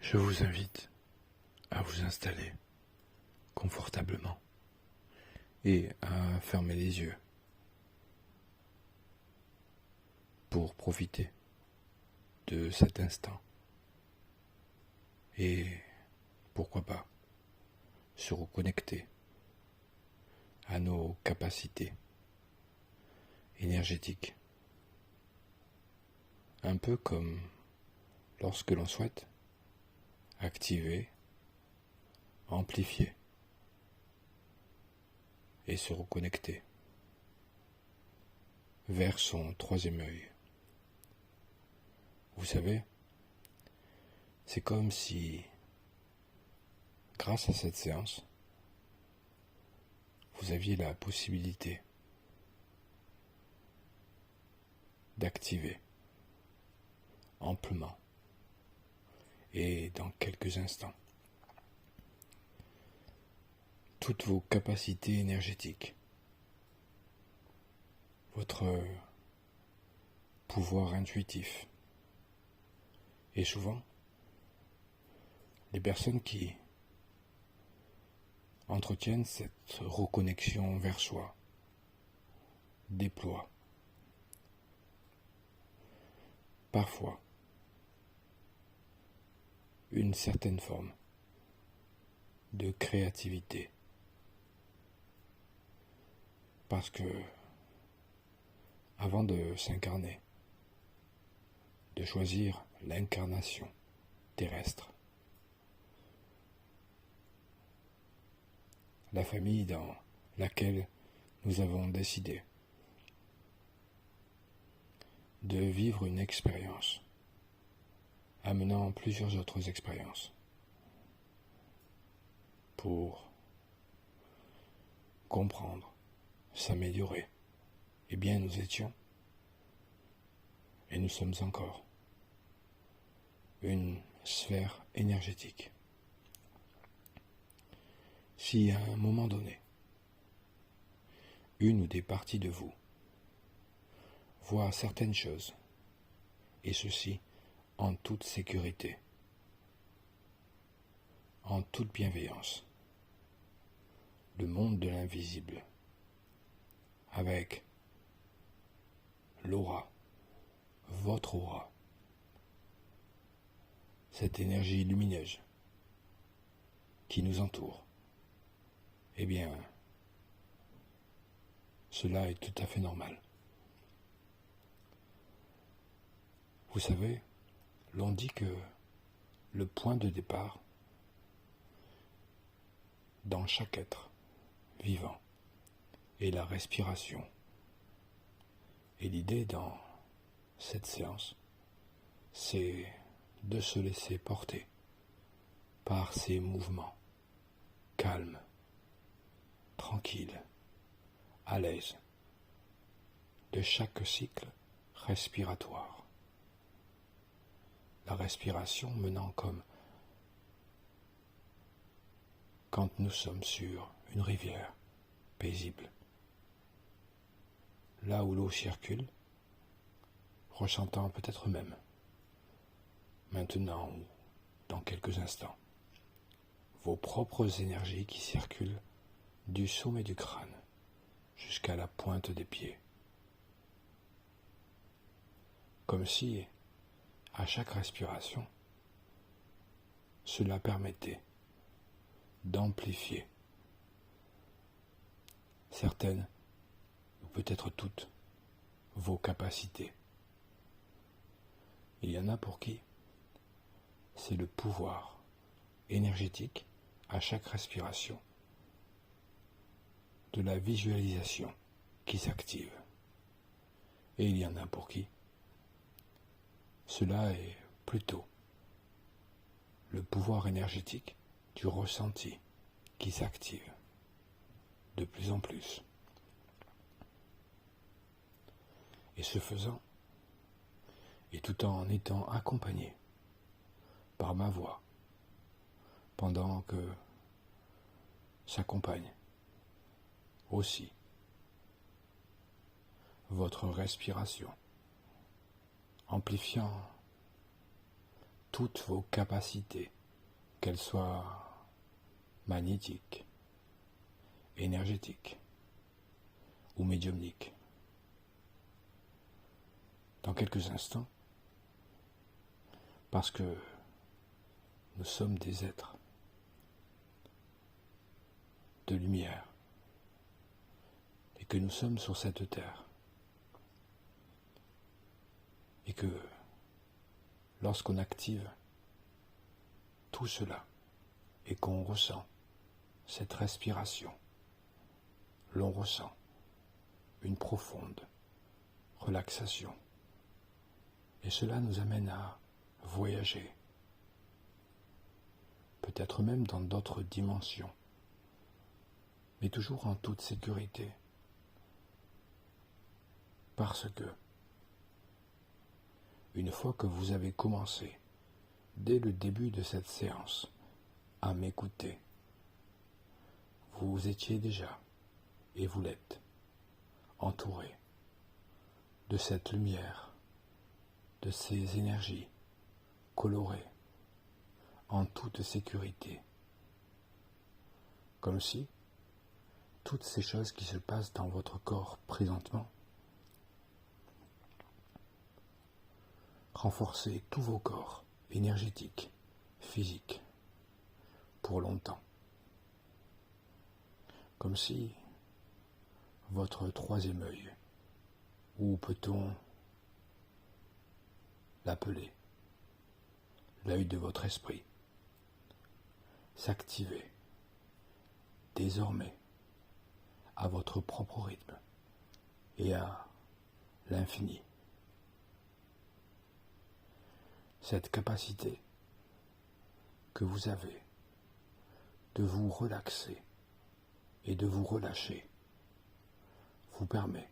Je vous invite à vous installer confortablement et à fermer les yeux pour profiter de cet instant et pourquoi pas se reconnecter à nos capacités énergétiques, un peu comme lorsque l'on souhaite activer, amplifier et se reconnecter vers son troisième œil. Vous savez, c'est comme si, grâce à cette séance, vous aviez la possibilité d'activer amplement et dans quelques instants toutes vos capacités énergétiques, votre pouvoir intuitif. Et souvent, les personnes qui entretiennent cette reconnexion vers soi déploient parfois une certaine forme de créativité. Parce que, avant de s'incarner, de choisir l'incarnation terrestre, la famille dans laquelle nous avons décidé de vivre une expérience, amenant plusieurs autres expériences, pour comprendre, s'améliorer. Eh bien, nous étions, et nous sommes encore, une sphère énergétique. Si à un moment donné, une ou des parties de vous voient certaines choses, et ceci en toute sécurité, en toute bienveillance, le monde de l'invisible, avec l'aura, votre aura, cette énergie lumineuse qui nous entoure, eh bien, cela est tout à fait normal. Vous savez, l'on dit que le point de départ dans chaque être vivant est la respiration. Et l'idée dans cette séance, c'est de se laisser porter par ces mouvements calmes, tranquilles, à l'aise de chaque cycle respiratoire. La respiration menant comme quand nous sommes sur une rivière paisible, là où l'eau circule, ressentant peut-être même, maintenant ou dans quelques instants, vos propres énergies qui circulent du sommet du crâne jusqu'à la pointe des pieds. Comme si, à chaque respiration, cela permettait d'amplifier certaines, ou peut-être toutes, vos capacités. Il y en a pour qui c'est le pouvoir énergétique à chaque respiration de la visualisation qui s'active. Et il y en a pour qui cela est plutôt le pouvoir énergétique du ressenti qui s'active de plus en plus. Et ce faisant, et tout en étant accompagné par ma voix, pendant que s'accompagne aussi votre respiration, amplifiant toutes vos capacités, qu'elles soient magnétiques, énergétiques ou médiumniques. Dans quelques instants, parce que nous sommes des êtres de lumière et que nous sommes sur cette terre et que lorsqu'on active tout cela et qu'on ressent cette respiration, l'on ressent une profonde relaxation et cela nous amène à voyager, peut-être même dans d'autres dimensions, mais toujours en toute sécurité, parce que une fois que vous avez commencé, dès le début de cette séance, à m'écouter, vous étiez déjà, et vous l'êtes, entouré de cette lumière, de ces énergies colorées, en toute sécurité, comme si toutes ces choses qui se passent dans votre corps présentement renforçaient tous vos corps énergétiques, physiques, pour longtemps. Comme si votre troisième œil, ou peut-on l'appeler l'œil de votre esprit, s'activait désormais à votre propre rythme et à l'infini. Cette capacité que vous avez de vous relaxer et de vous relâcher vous permet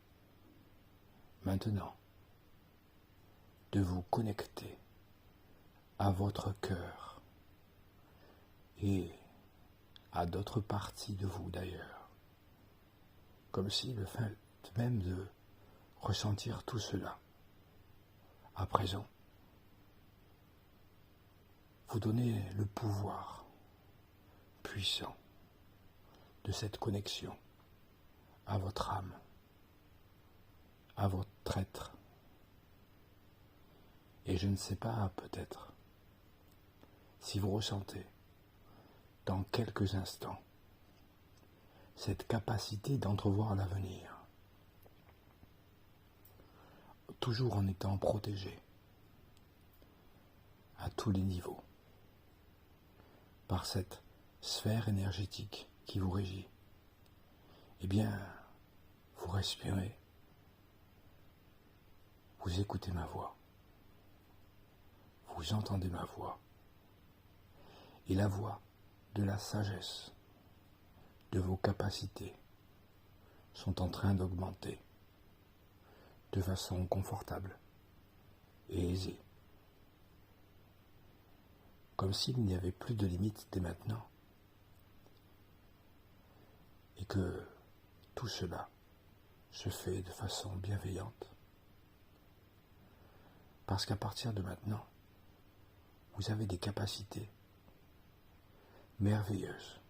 maintenant de vous connecter à votre cœur et à d'autres parties de vous d'ailleurs, comme si le fait même de ressentir tout cela à présent vous donnez le pouvoir puissant de cette connexion à votre âme, à votre être. Et je ne sais pas, peut-être, si vous ressentez dans quelques instants cette capacité d'entrevoir l'avenir, toujours en étant protégé à tous les niveaux par cette sphère énergétique qui vous régit. Eh bien, vous respirez, vous écoutez ma voix, vous entendez ma voix, et la voix de la sagesse, de vos capacités, sont en train d'augmenter de façon confortable et aisée, comme s'il n'y avait plus de limites dès maintenant, et que tout cela se fait de façon bienveillante, parce qu'à partir de maintenant, vous avez des capacités merveilleuses,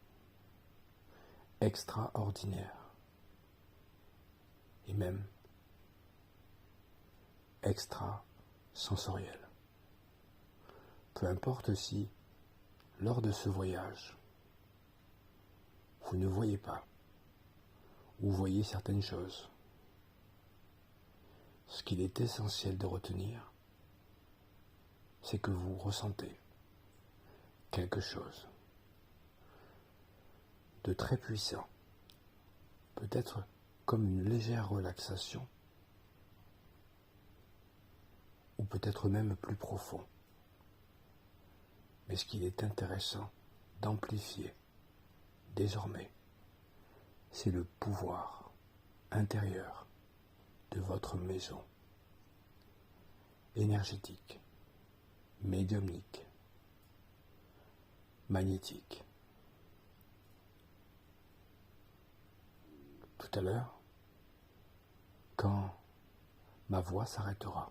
extraordinaires, et même extrasensorielles. Peu importe si, lors de ce voyage, vous ne voyez pas ou voyez certaines choses, ce qu'il est essentiel de retenir, c'est que vous ressentez quelque chose de très puissant, peut-être comme une légère relaxation, ou peut-être même plus profond. Mais ce qu'il est intéressant d'amplifier désormais, c'est le pouvoir intérieur de votre maison, énergétique, médiumnique, magnétique. Tout à l'heure, quand ma voix s'arrêtera,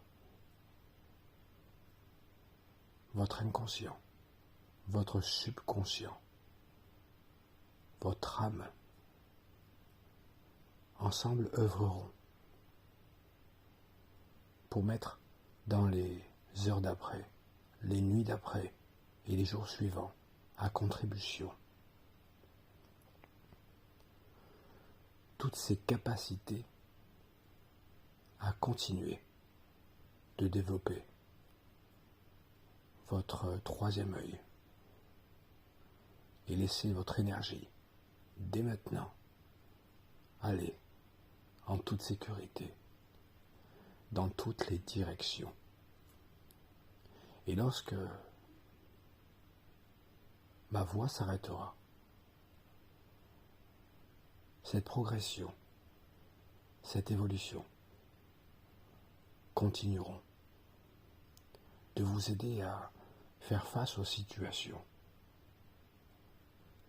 votre inconscient, votre subconscient, votre âme, ensemble œuvreront pour mettre dans les heures d'après, les nuits d'après et les jours suivants à contribution toutes ces capacités à continuer de développer votre troisième œil et laisser votre énergie dès maintenant aller en toute sécurité dans toutes les directions. Et lorsque ma voix s'arrêtera, cette progression, cette évolution continueront de vous aider à faire face aux situations,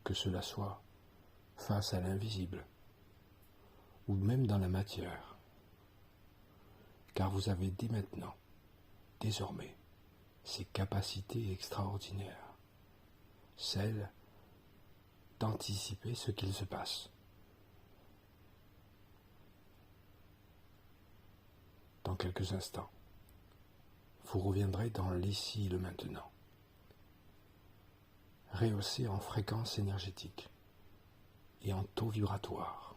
que cela soit face à l'invisible ou même dans la matière, car vous avez dès maintenant, désormais, ces capacités extraordinaires, celles d'anticiper ce qu'il se passe. Dans quelques instants, vous reviendrez dans l'ici et le maintenant, rehaussé en fréquence énergétique et en taux vibratoire.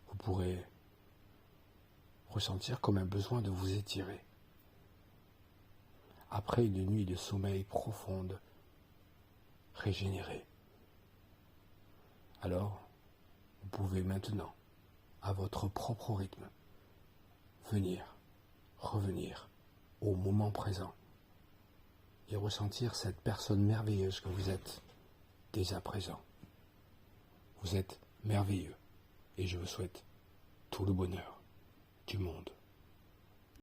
Vous pourrez ressentir comme un besoin de vous étirer. Après une nuit de sommeil profonde, régénérée. Alors, vous pouvez maintenant, à votre propre rythme, venir, revenir au moment présent et ressentir cette personne merveilleuse que vous êtes dès à présent. Vous êtes merveilleux et je vous souhaite tout le bonheur du monde.